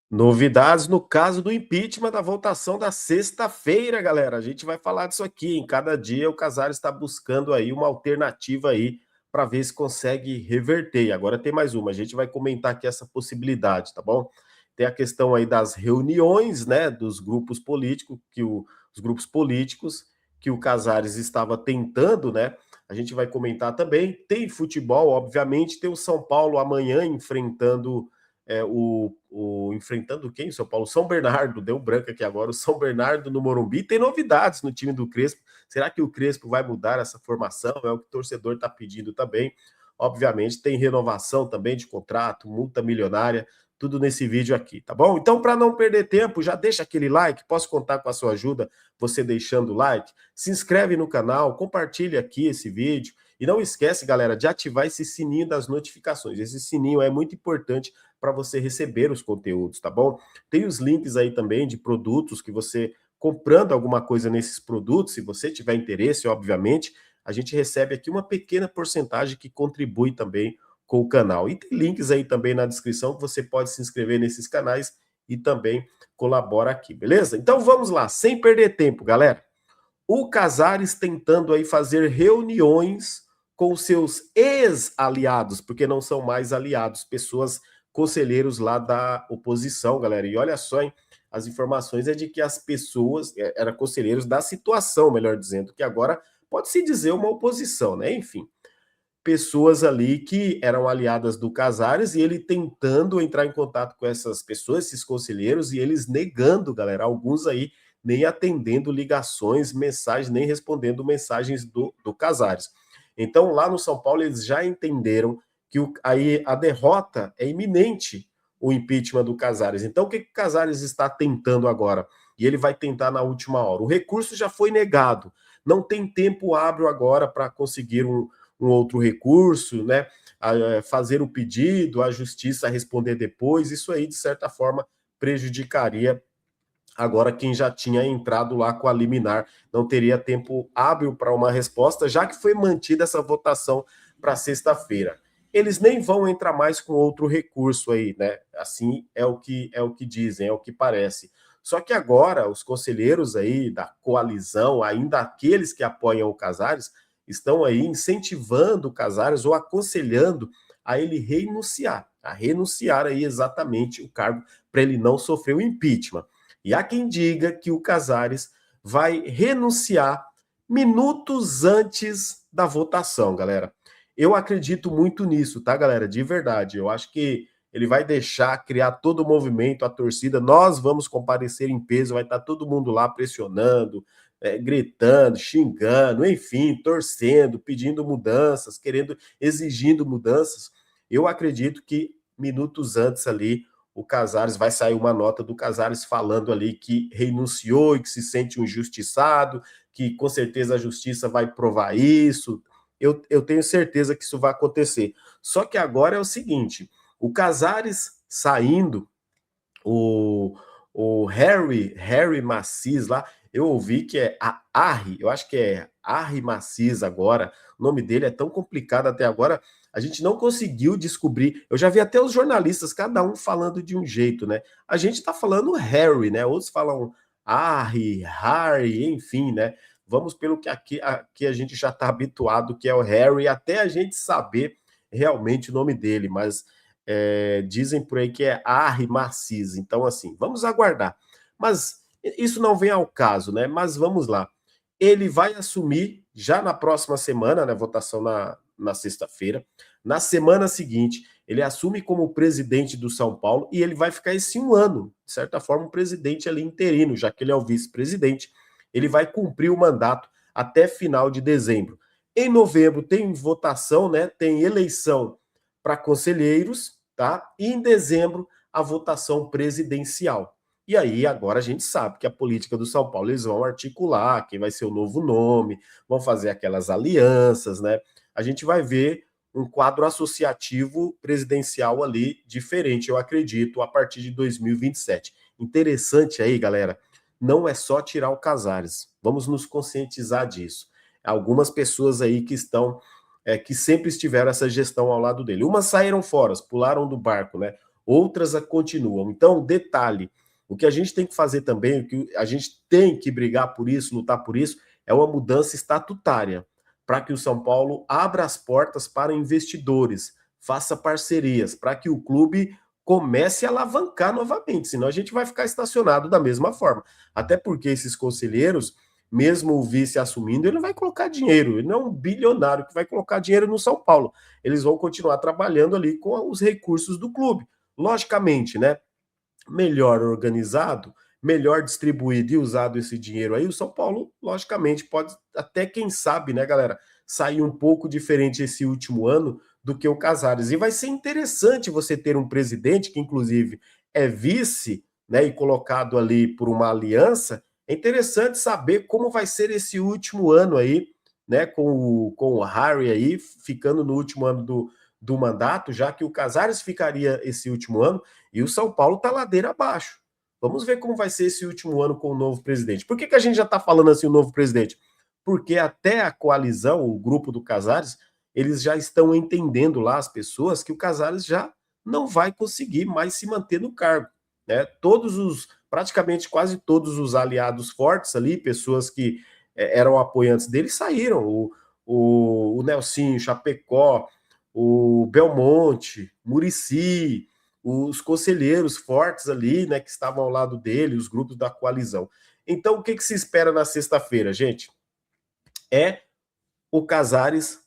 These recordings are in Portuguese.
Novidades no caso do impeachment da votação da sexta-feira, galera. A gente vai falar disso aqui. Em cada dia o Casares está buscando aí uma alternativa aí para ver se consegue reverter. E agora tem mais uma. A gente vai comentar aqui essa possibilidade, tá bom? Tem a questão aí das reuniões, né, dos grupos políticos os grupos políticos que o Casares estava tentando, né? A gente vai comentar também. Tem futebol, obviamente. Tem o São Paulo amanhã enfrentando enfrentando quem? São Paulo, São Bernardo, deu branco aqui agora, o São Bernardo no Morumbi. Tem novidades no time do Crespo. Será que o Crespo vai mudar essa formação? É o que o torcedor está pedindo também. Obviamente, tem renovação também de contrato, multa milionária, tudo nesse vídeo aqui, tá bom? Então, para não perder tempo, já deixa aquele like, posso contar com a sua ajuda, você deixando o like, se inscreve no canal, compartilha aqui esse vídeo, e não esquece, galera, de ativar esse sininho das notificações. Esse sininho é muito importante para você receber os conteúdos, tá bom? Tem os links aí também de produtos que você, comprando alguma coisa nesses produtos, se você tiver interesse, obviamente, a gente recebe aqui uma pequena porcentagem que contribui também com o canal. E tem links aí também na descrição que você pode se inscrever nesses canais e também colabora aqui, beleza? Então vamos lá, sem perder tempo, galera. O Casares tentando aí fazer reuniões com seus ex-aliados, porque não são mais aliados, pessoas, conselheiros lá da oposição, galera. E olha só, hein, as informações é de que as pessoas, eram conselheiros da situação, melhor dizendo, que agora pode-se dizer uma oposição, né? Enfim, pessoas ali que eram aliadas do Casares e ele tentando entrar em contato com essas pessoas, esses conselheiros, e eles negando, galera, alguns aí nem atendendo ligações, mensagens, nem respondendo mensagens do Casares. Então, lá no São Paulo, eles já entenderam que aí a derrota é iminente, o impeachment do Casares. Então, o que o Casares está tentando agora? E ele vai tentar na última hora. O recurso já foi negado. Não tem tempo hábil agora para conseguir um outro recurso, né? Fazer o pedido, a justiça responder depois, isso aí, de certa forma, prejudicaria agora quem já tinha entrado lá com a liminar, não teria tempo hábil para uma resposta, já que foi mantida essa votação para sexta-feira. Eles nem vão entrar mais com outro recurso aí, né? Assim é o que dizem, é o que parece. Só que agora os conselheiros aí da coalizão, ainda aqueles que apoiam o Casares, estão aí incentivando o Casares ou aconselhando a ele renunciar, a renunciar aí exatamente o cargo para ele não sofrer o impeachment. E há quem diga que o Casares vai renunciar minutos antes da votação, galera. Eu acredito muito nisso, tá, galera? De verdade. Eu acho que ele vai deixar criar todo o movimento, a torcida. Nós vamos comparecer em peso, vai estar todo mundo lá pressionando, gritando, xingando, enfim, torcendo, pedindo mudanças, querendo, exigindo mudanças. Eu acredito que minutos antes ali o Casares, vai sair uma nota do Casares falando ali que renunciou e que se sente um injustiçado, que com certeza a justiça vai provar isso. Eu tenho certeza que isso vai acontecer. Só que agora é o seguinte: o Casares saindo, o, o Harry Macis lá, eu ouvi que é a Arri, eu acho que é Arri Macis agora, o nome dele é tão complicado até agora, a gente não conseguiu descobrir, eu já vi até os jornalistas, cada um falando de um jeito, né? A gente tá falando Harry, né? Outros falam Harry, Harry, enfim, né? Vamos pelo que aqui a gente já está habituado, que é o Harry, até a gente saber realmente o nome dele, mas dizem por aí que é Arri Macis. Então, assim, vamos aguardar. Mas isso não vem ao caso, né? Mas vamos lá. Ele vai assumir já na próxima semana, né? Votação na sexta-feira. Na semana seguinte, ele assume como presidente do São Paulo e ele vai ficar esse um ano, de certa forma, um presidente ali interino, já que ele é o vice-presidente. Ele vai cumprir o mandato até final de dezembro. Em novembro tem votação, né? Tem eleição para conselheiros, tá? E em dezembro a votação presidencial. E aí agora a gente sabe que a política do São Paulo eles vão articular quem vai ser o novo nome, vão fazer aquelas alianças, né? A gente vai ver um quadro associativo presidencial ali diferente, eu acredito, a partir de 2027. Interessante aí, galera, não é só tirar o Casares, vamos nos conscientizar disso. Algumas pessoas aí que estão que sempre estiveram essa gestão ao lado dele. Umas saíram fora, pularam do barco, né? outras continuam. Então, detalhe, o que a gente tem que fazer também, o que a gente tem que brigar por isso, lutar por isso, é uma mudança estatutária, para que o São Paulo abra as portas para investidores, faça parcerias, para que o clube comece a alavancar novamente, senão a gente vai ficar estacionado da mesma forma. Até porque esses conselheiros, mesmo o vice assumindo, ele não vai colocar dinheiro, ele não é um bilionário que vai colocar dinheiro no São Paulo. Eles vão continuar trabalhando ali com os recursos do clube. Logicamente, né? Melhor organizado, melhor distribuído e usado esse dinheiro aí, o São Paulo, logicamente, pode até, quem sabe, né, galera, sair um pouco diferente esse último ano do que o Casares. E vai ser interessante você ter um presidente que, inclusive, é vice, né, e colocado ali por uma aliança. É interessante saber como vai ser esse último ano aí, né, com o Harry aí, ficando no último ano do mandato, já que o Casares ficaria esse último ano, e o São Paulo está ladeira abaixo. Vamos ver como vai ser esse último ano com o novo presidente. Por que a gente já está falando assim, o novo presidente? Porque até a coalizão, o grupo do Casares, eles já estão entendendo lá, as pessoas, que o Casares já não vai conseguir mais se manter no cargo. Né? Praticamente quase todos os aliados fortes ali, pessoas que eram apoiantes dele, saíram. O Nelsinho, Chapecó, o Belmonte, Murici, os conselheiros fortes ali, né, que estavam ao lado dele, os grupos da coalizão. Então, o que se espera na sexta-feira, gente? É o Casares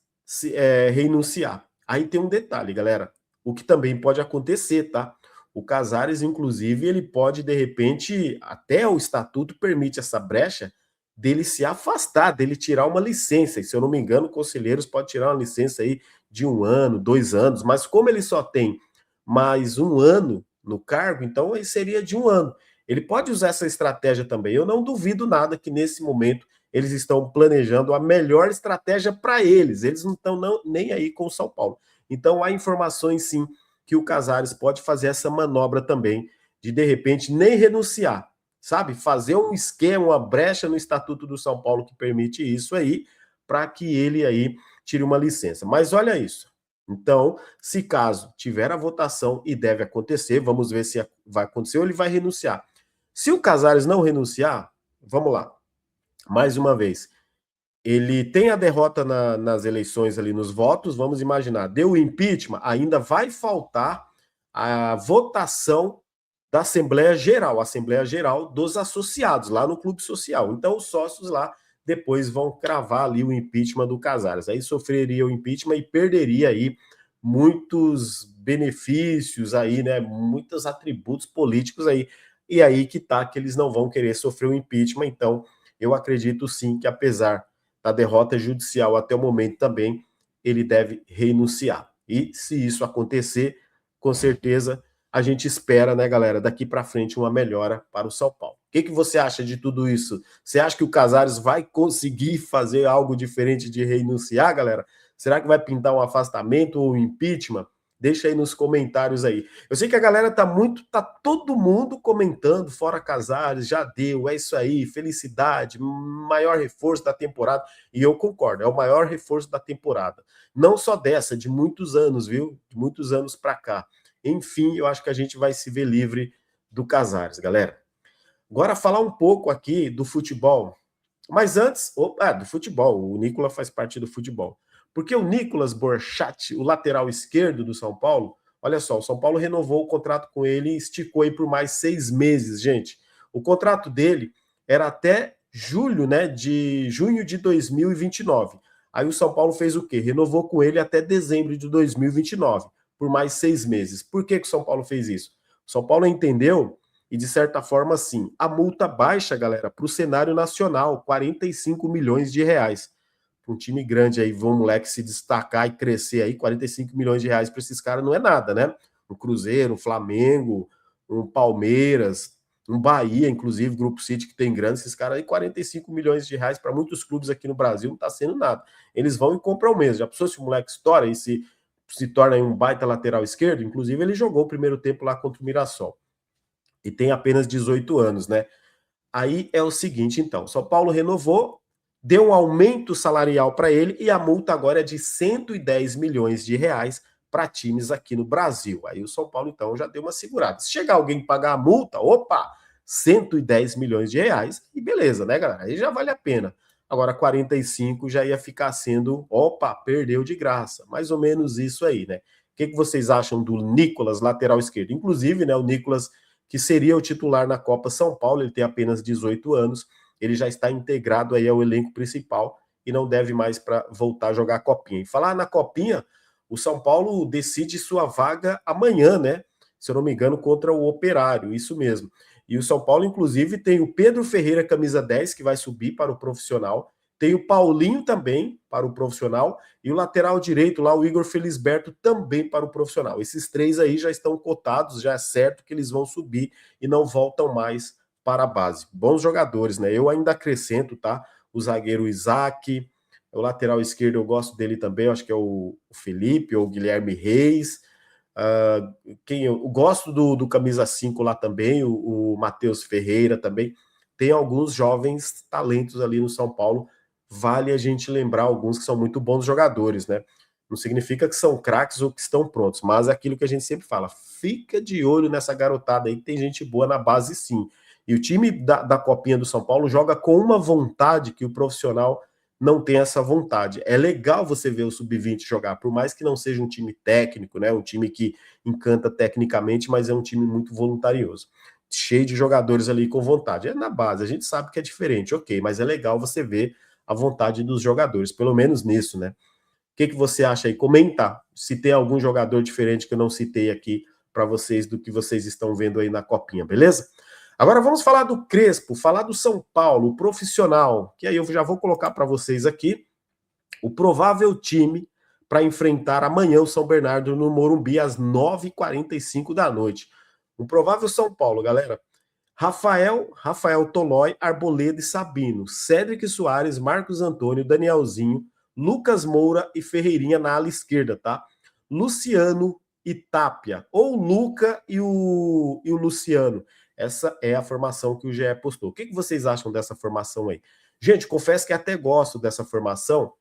renunciar. Aí tem um detalhe, galera, o que também pode acontecer, tá? O Casares, inclusive, ele pode, de repente, até o estatuto permite essa brecha dele se afastar, dele tirar uma licença. E, se eu não me engano, conselheiros podem tirar uma licença aí de 1 ano, 2 anos, mas como ele só tem mais 1 ano no cargo, então ele seria de 1 ano. Ele pode usar essa estratégia também. Eu não duvido nada que nesse momento eles estão planejando a melhor estratégia para eles. Eles não estão nem aí com o São Paulo. Então há informações sim que o Casares pode fazer essa manobra também de repente nem renunciar, sabe? Fazer um esquema, uma brecha no Estatuto do São Paulo que permite isso aí, para que ele aí tire uma licença. Mas olha isso. Então, se caso tiver a votação, e deve acontecer, vamos ver se vai acontecer ou ele vai renunciar. Se o Casares não renunciar, vamos lá, mais uma vez, ele tem a derrota nas eleições ali nos votos, vamos imaginar, deu o impeachment, ainda vai faltar a votação da Assembleia Geral dos associados, lá no Clube Social. Então, os sócios lá depois vão cravar ali o impeachment do Casares. Aí sofreria o impeachment e perderia aí muitos benefícios aí, né? Muitos atributos políticos aí. E aí que tá que eles não vão querer sofrer o impeachment. Então, eu acredito sim que, apesar da derrota judicial até o momento também, ele deve renunciar. E se isso acontecer, com certeza a gente espera, né, galera, daqui para frente uma melhora para o São Paulo. O que você acha de tudo isso? Você acha que o Casares vai conseguir fazer algo diferente de renunciar, galera? Será que vai pintar um afastamento ou um impeachment? Deixa aí nos comentários aí. Eu sei que a galera tá todo mundo comentando, fora Casares, já deu, é isso aí, felicidade, maior reforço da temporada. E eu concordo, é o maior reforço da temporada. Não só dessa, de muitos anos, viu? De muitos anos para cá. Enfim, eu acho que a gente vai se ver livre do Casares, galera. Agora falar um pouco aqui do futebol. Mas antes, do futebol, o Nicolas faz parte do futebol. Porque o Nicolas Borchat, o lateral esquerdo do São Paulo, olha só, o São Paulo renovou o contrato com ele e esticou aí por mais 6 meses, gente. O contrato dele era até julho, né, de junho de 2029. Aí o São Paulo fez o quê? Renovou com ele até dezembro de 2029, por mais 6 meses. Por que o São Paulo fez isso? O São Paulo entendeu e, de certa forma, sim, a multa baixa, galera, para o cenário nacional, 45 milhões de reais. Um time grande aí, um moleque se destacar e crescer aí, 45 milhões de reais para esses caras não é nada, né? Um Cruzeiro, um Flamengo, um Palmeiras, um Bahia, inclusive, Grupo City, que tem grande, esses caras aí, 45 milhões de reais para muitos clubes aqui no Brasil não está sendo nada. Eles vão e compram mesmo. Já pensou se o moleque estoura e se torna um baita lateral esquerdo? Inclusive, ele jogou o primeiro tempo lá contra o Mirassol. E tem apenas 18 anos, né? Aí é o seguinte, então, São Paulo renovou, deu um aumento salarial para ele e a multa agora é de 110 milhões de reais para times aqui no Brasil. Aí o São Paulo, então, já deu uma segurada. Se chegar alguém pagar a multa, opa, 110 milhões de reais, e beleza, né, galera? Aí já vale a pena. Agora, 45 já ia ficar sendo, opa, perdeu de graça. Mais ou menos isso aí, né? O que vocês acham do Nicolas, lateral esquerdo? Inclusive, né, o Nicolas, que seria o titular na Copa São Paulo, ele tem apenas 18 anos, ele já está integrado aí ao elenco principal e não deve mais para voltar a jogar a Copinha. E falar na Copinha, o São Paulo decide sua vaga amanhã, né? Se eu não me engano, contra o Operário, isso mesmo. E o São Paulo, inclusive, tem o Pedro Ferreira, camisa 10, que vai subir para o profissional. Tem o Paulinho também para o profissional. E o lateral direito lá, o Igor Felisberto, também para o profissional. Esses três aí já estão cotados, já é certo que eles vão subir e não voltam mais para a base. Bons jogadores, né? Eu ainda acrescento, tá? O zagueiro Isaac, o lateral esquerdo eu gosto dele também, eu acho que é o Felipe ou o Guilherme Reis. Quem eu gosto do camisa 5 lá também, o Matheus Ferreira também. Tem alguns jovens talentos ali no São Paulo. Vale a gente lembrar alguns que são muito bons jogadores, né? Não significa que são craques ou que estão prontos, mas é aquilo que a gente sempre fala. Fica de olho nessa garotada aí, que tem gente boa na base sim. E o time da Copinha do São Paulo joga com uma vontade que o profissional não tem essa vontade. É legal você ver o Sub-20 jogar, por mais que não seja um time técnico, né? Um time que encanta tecnicamente, mas é um time muito voluntarioso. Cheio de jogadores ali com vontade. É na base, a gente sabe que é diferente, ok, mas é legal você ver a vontade dos jogadores, pelo menos nisso, né? O que você acha aí? Comenta se tem algum jogador diferente que eu não citei aqui para vocês do que vocês estão vendo aí na Copinha, beleza? Agora vamos falar do Crespo, falar do São Paulo, o profissional, que aí eu já vou colocar para vocês aqui o provável time para enfrentar amanhã o São Bernardo no Morumbi às 9h45 da noite. Um provável São Paulo, galera. Rafael Tolói, Arboleda e Sabino, Cédric Soares, Marcos Antônio, Danielzinho, Lucas Moura e Ferreirinha na ala esquerda, tá? Luciano e Tapia, ou Luca e o Luciano. Essa é a formação que o GE postou. O que vocês acham dessa formação aí? Gente, confesso que até gosto dessa formação,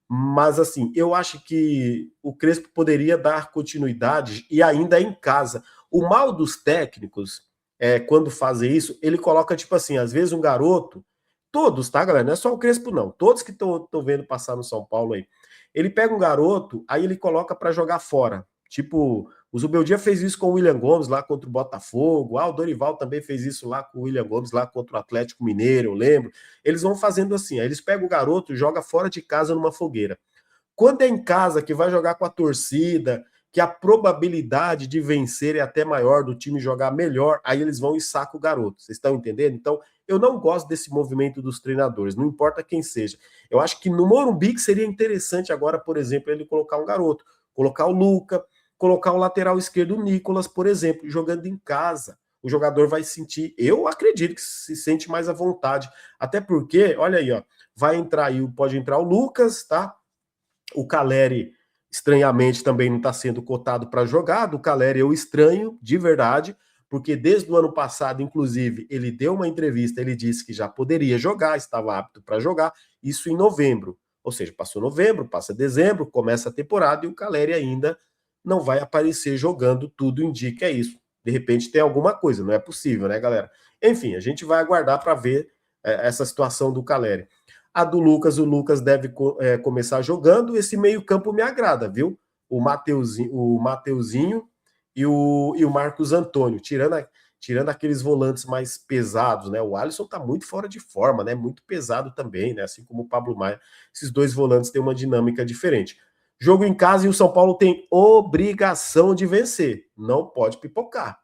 mas assim, eu acho que o Crespo poderia dar continuidade e ainda em casa. O mal dos técnicos quando fazem isso, ele coloca, tipo assim, às vezes um garoto, todos, tá, galera? Não é só o Crespo, não. Todos que estão vendo passar no São Paulo aí. Ele pega um garoto, aí ele coloca para jogar fora. Tipo, o Zubeldia fez isso com o William Gomes lá contra o Botafogo. O Dorival também fez isso lá com o William Gomes lá contra o Atlético Mineiro, eu lembro. Eles vão fazendo assim, aí eles pegam o garoto e jogam fora de casa numa fogueira. Quando é em casa, que vai jogar com a torcida, que a probabilidade de vencer é até maior, do time jogar melhor, aí eles vão e sacam o garoto. Vocês estão entendendo? Então, eu não gosto desse movimento dos treinadores, não importa quem seja. Eu acho que no Morumbi que seria interessante agora, por exemplo, ele colocar um garoto, colocar o Luca, colocar o lateral esquerdo, o Nicolas, por exemplo, jogando em casa. O jogador vai sentir, eu acredito que se sente mais à vontade. Até porque, olha aí, ó, vai entrar aí, pode entrar o Lucas, tá? O Caleri, estranhamente, também não está sendo cotado para jogar. Do Caleri eu estranho, de verdade, porque desde o ano passado, inclusive, ele deu uma entrevista, ele disse que já poderia jogar, estava apto para jogar, isso em novembro. Ou seja, passou novembro, passa dezembro, começa a temporada e o Caleri ainda não vai aparecer jogando, tudo indica isso. De repente tem alguma coisa, não é possível, né, galera? Enfim, a gente vai aguardar para ver essa situação do Caleri. A do Lucas, o Lucas deve começar jogando. Esse meio-campo me agrada, viu? O Mateuzinho e o Marcos Antônio, tirando aqueles volantes mais pesados, né? O Alisson tá muito fora de forma, né? Muito pesado também, né? Assim como o Pablo Maia. Esses dois volantes têm uma dinâmica diferente. Jogo em casa e o São Paulo tem obrigação de vencer. Não pode pipocar.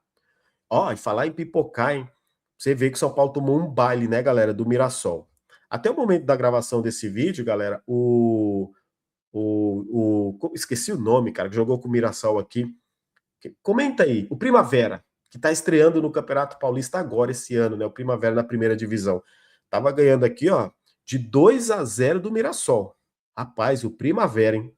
Ó, e falar em pipocar, hein? Você vê que o São Paulo tomou um baile, né, galera, do Mirassol. Até o momento da gravação desse vídeo, galera, esqueci o nome, cara, que jogou com o Mirassol aqui. Comenta aí, o Primavera, que tá estreando no Campeonato Paulista agora, esse ano, né? O Primavera na primeira divisão. Tava ganhando aqui, ó, de 2-0 do Mirassol. Rapaz, o Primavera, hein?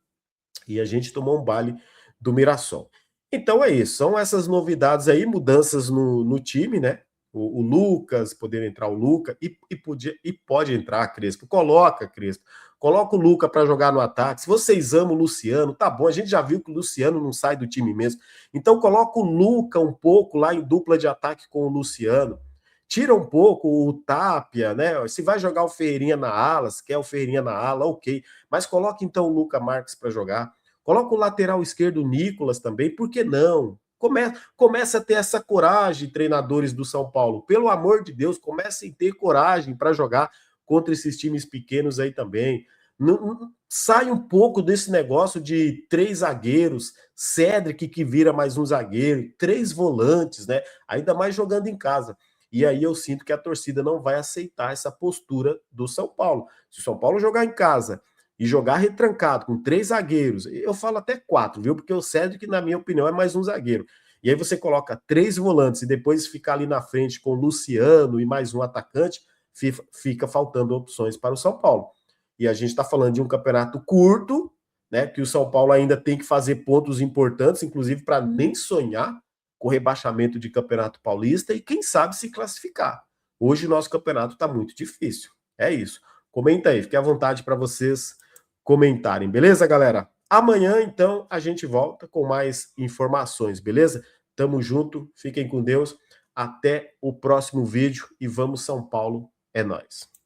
E a gente tomou um baile do Mirassol. Então é isso, são essas novidades aí, mudanças no time, né? o Lucas, poder entrar o Lucas, e pode entrar Crespo. Coloca, Crespo. Coloca o Lucas para jogar no ataque. Se vocês amam o Luciano, tá bom. A gente já viu que o Luciano não sai do time mesmo. Então coloca o Lucas um pouco lá em dupla de ataque com o Luciano. Tira um pouco o Tapia, né? Se vai jogar o Ferreirinha na ala, se quer o Ferreirinha na ala, ok. Mas coloca então o Lucas Marques para jogar. Coloca o lateral esquerdo, o Nicolas também, por que não? Começa a ter essa coragem, treinadores do São Paulo. Pelo amor de Deus, comecem a ter coragem para jogar contra esses times pequenos aí também. Sai um pouco desse negócio de 3 zagueiros, Cédric que vira mais um zagueiro, 3 volantes, né? Ainda mais jogando em casa. E aí eu sinto que a torcida não vai aceitar essa postura do São Paulo. Se o São Paulo jogar em casa e jogar retrancado com 3 zagueiros, eu falo até 4, viu? Porque o Cédric, na minha opinião, é mais um zagueiro. E aí você coloca 3 volantes e depois ficar ali na frente com o Luciano e mais um atacante, fica faltando opções para o São Paulo. E a gente está falando de um campeonato curto, né? Que o São Paulo ainda tem que fazer pontos importantes, inclusive para nem sonhar com rebaixamento de Campeonato Paulista e quem sabe se classificar. Hoje o nosso campeonato está muito difícil. É isso. Comenta aí, fique à vontade para vocês comentarem, beleza, galera? Amanhã, então, a gente volta com mais informações, beleza? Tamo junto, fiquem com Deus. Até o próximo vídeo e vamos São Paulo, é nóis.